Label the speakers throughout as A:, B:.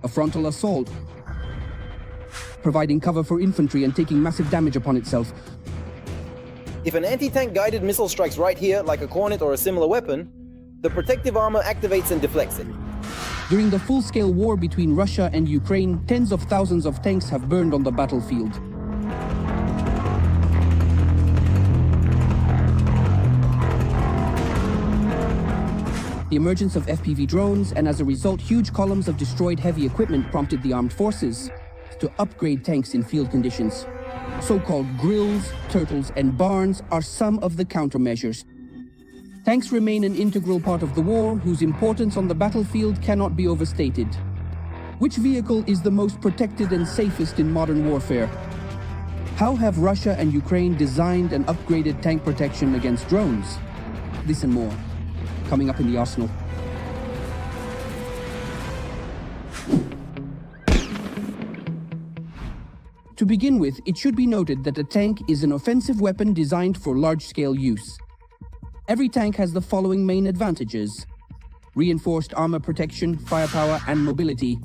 A: A frontal assault, providing cover for infantry and taking massive damage upon itself.
B: If an anti-tank guided missile strikes right here, like a Cornet or a similar weapon, the protective armor activates and deflects it.
A: During the full-scale war between Russia and Ukraine, tens of thousands of tanks have burned on the battlefield. The emergence of FPV drones, and as a result, huge columns of destroyed heavy equipment prompted the armed forces to upgrade tanks in field conditions. So-called grills, turtles, and barns are some of the countermeasures. Tanks remain an integral part of the war, whose importance on the battlefield cannot be overstated. Which vehicle is the most protected and safest in modern warfare? How have Russia and Ukraine designed and upgraded tank protection against drones? This and more, coming up in the arsenal. To begin with, it should be noted that a tank is an offensive weapon designed for large-scale use. Every tank has the following main advantages: reinforced armor protection, firepower, and mobility.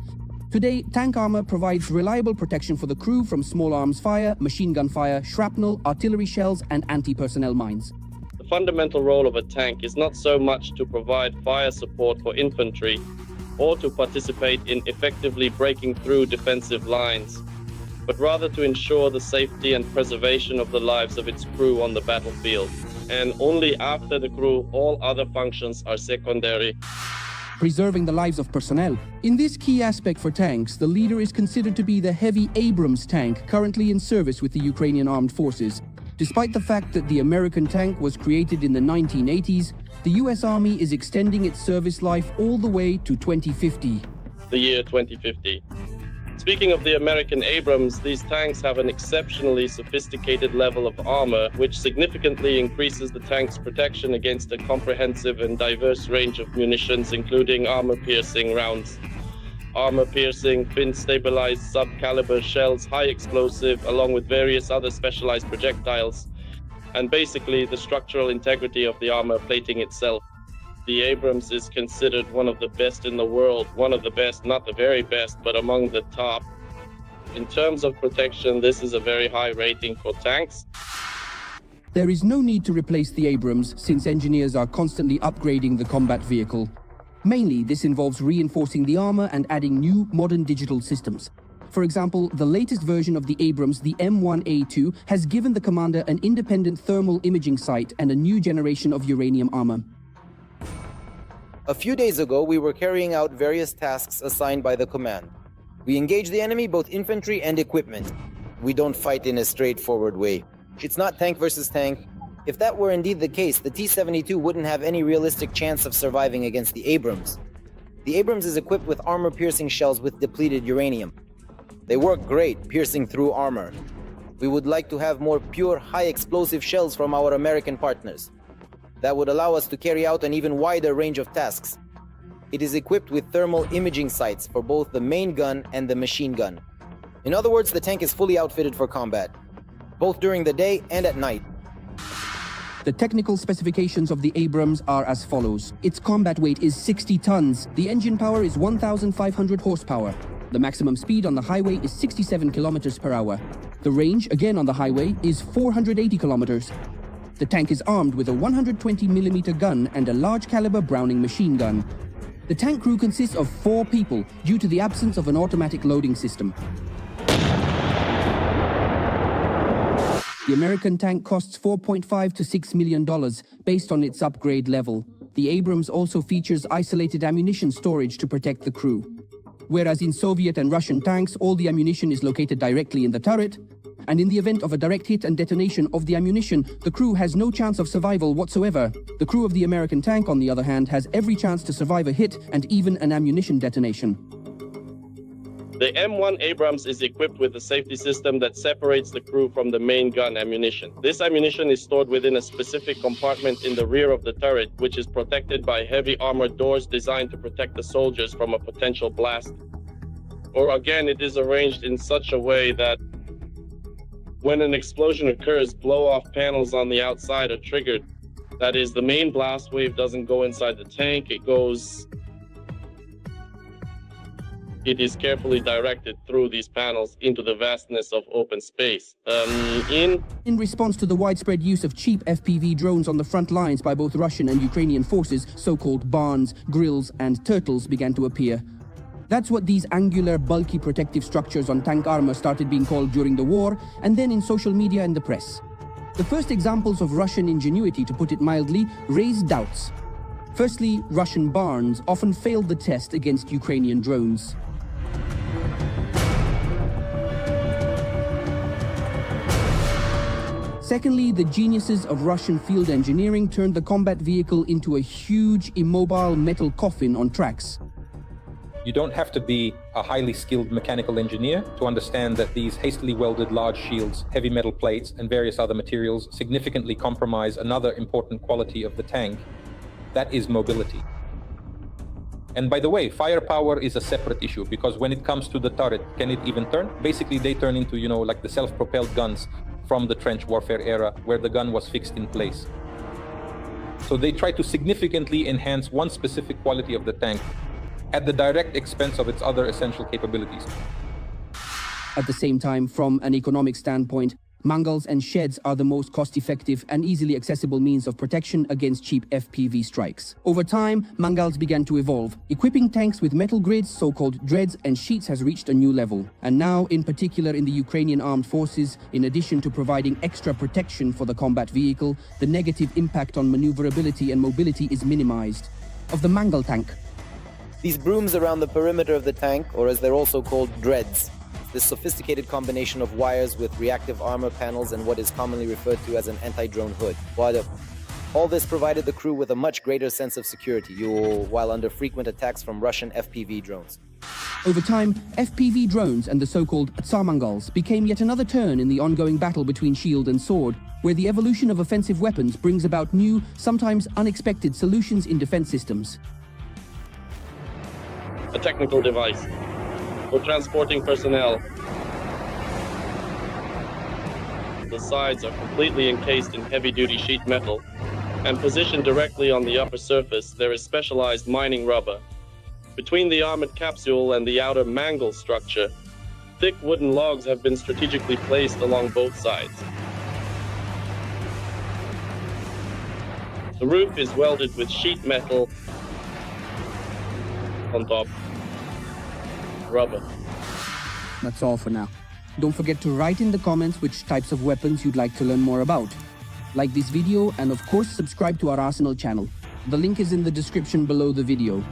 A: Today, tank armor provides reliable protection for the crew from small arms fire, machine gun fire, shrapnel, artillery shells, and anti-personnel mines.
C: The fundamental role of a tank is not so much to provide fire support for infantry or to participate in effectively breaking through defensive lines, but rather to ensure the safety and preservation of the lives of its crew on the battlefield. And only after the crew, all other functions are secondary.
A: Preserving the lives of personnel. In this key aspect for tanks, the leader is considered to be the heavy Abrams tank currently in service with the Ukrainian armed forces. Despite the fact that the American tank was created in the 1980s, the US Army is extending its service life all the way to 2050.
C: The year 2050. Speaking of the American Abrams, these tanks have an exceptionally sophisticated level of armor, which significantly increases the tank's protection against a comprehensive and diverse range of munitions, including armor-piercing rounds, armor-piercing, fin-stabilized sub-caliber shells, high explosive, along with various other specialized projectiles, and basically the structural integrity of the armor plating itself. The Abrams is considered one of the best in the world, one of the best, not the very best, but among the top. In terms of protection, this is a very high rating for tanks.
A: There is no need to replace the Abrams, since engineers are constantly upgrading the combat vehicle. Mainly, this involves reinforcing the armor and adding new, modern digital systems. For example, the latest version of the Abrams, the M1A2, has given the commander an independent thermal imaging sight and a new generation of uranium armor.
B: A few days ago, we were carrying out various tasks assigned by the command. We engage the enemy, both infantry and equipment. We don't fight in a straightforward way. It's not tank versus tank. If that were indeed the case, the T-72 wouldn't have any realistic chance of surviving against the Abrams. The Abrams is equipped with armor-piercing shells with depleted uranium. They work great, piercing through armor. We would like to have more pure, high-explosive shells from our American partners. That would allow us to carry out an even wider range of tasks. It is equipped with thermal imaging sights for both the main gun and the machine gun. In other words, the tank is fully outfitted for combat, both during the day and at night.
A: The technical specifications of the Abrams are as follows. Its combat weight is 60 tons. The engine power is 1,500 horsepower. The maximum speed on the highway is 67 kilometers per hour. The range, again on the highway, is 480 kilometers. The tank is armed with a 120mm gun and a large-caliber Browning machine gun. The tank crew consists of 4 people due to the absence of an automatic loading system. The American tank costs $4.5 to $6 million based on its upgrade level. The Abrams also features isolated ammunition storage to protect the crew. Whereas in Soviet and Russian tanks, all the ammunition is located directly in the turret, and in the event of a direct hit and detonation of the ammunition, the crew has no chance of survival whatsoever. The crew of the American tank, on the other hand, has every chance to survive a hit and even an ammunition detonation.
C: The M1 Abrams is equipped with a safety system that separates the crew from the main gun ammunition. This ammunition is stored within a specific compartment in the rear of the turret, which is protected by heavy armored doors designed to protect the soldiers from a potential blast. Or again, it is arranged in such a way that when an explosion occurs, blow-off panels on the outside are triggered. That is, the main blast wave doesn't go inside the tank, it is carefully directed through these panels into the vastness of open space. In
A: response to the widespread use of cheap FPV drones on the front lines by both Russian and Ukrainian forces, so-called barns, grills, and turtles began to appear. That's what these angular, bulky protective structures on tank armor started being called during the war, and then in social media and the press. The first examples of Russian ingenuity, to put it mildly, raised doubts. Firstly, Russian barns often failed the test against Ukrainian drones. Secondly, the geniuses of Russian field engineering turned the combat vehicle into a huge, immobile metal coffin on tracks.
D: You don't have to be a highly skilled mechanical engineer to understand that these hastily welded large shields, heavy metal plates, and various other materials significantly compromise another important quality of the tank. That is mobility. And by the way, firepower is a separate issue, because when it comes to the turret, can it even turn? Basically, they turn into, like the self-propelled guns from the trench warfare era, where the gun was fixed in place. So they try to significantly enhance one specific quality of the tank at the direct expense of its other essential capabilities.
A: At the same time, from an economic standpoint, mangals and sheds are the most cost-effective and easily accessible means of protection against cheap FPV strikes. Over time, mangals began to evolve. Equipping tanks with metal grids, so-called dreads, and sheets has reached a new level. And now, in particular in the Ukrainian armed forces, in addition to providing extra protection for the combat vehicle, the negative impact on maneuverability and mobility is minimized. Of the mangal tank.
B: These brooms around the perimeter of the tank, or as they're also called, dreads, this sophisticated combination of wires with reactive armor panels and what is commonly referred to as an anti-drone hood. All this provided the crew with a much greater sense of security, while under frequent attacks from Russian FPV drones.
A: Over time, FPV drones and the so-called Tsar Mangals became yet another turn in the ongoing battle between shield and sword, where the evolution of offensive weapons brings about new, sometimes unexpected solutions in defense systems.
C: a technical device for transporting personnel. The sides are completely encased in heavy-duty sheet metal, and positioned directly on the upper surface, there is specialized mining rubber. Between the armored capsule and the outer mangle structure, thick wooden logs have been strategically placed along both sides. The roof is welded with sheet metal on top. Rubber.
A: That's all for now. Don't forget to write in the comments which types of weapons you'd like to learn more about. Like this video and of course subscribe to our Arsenal channel. The link is in the description below the video.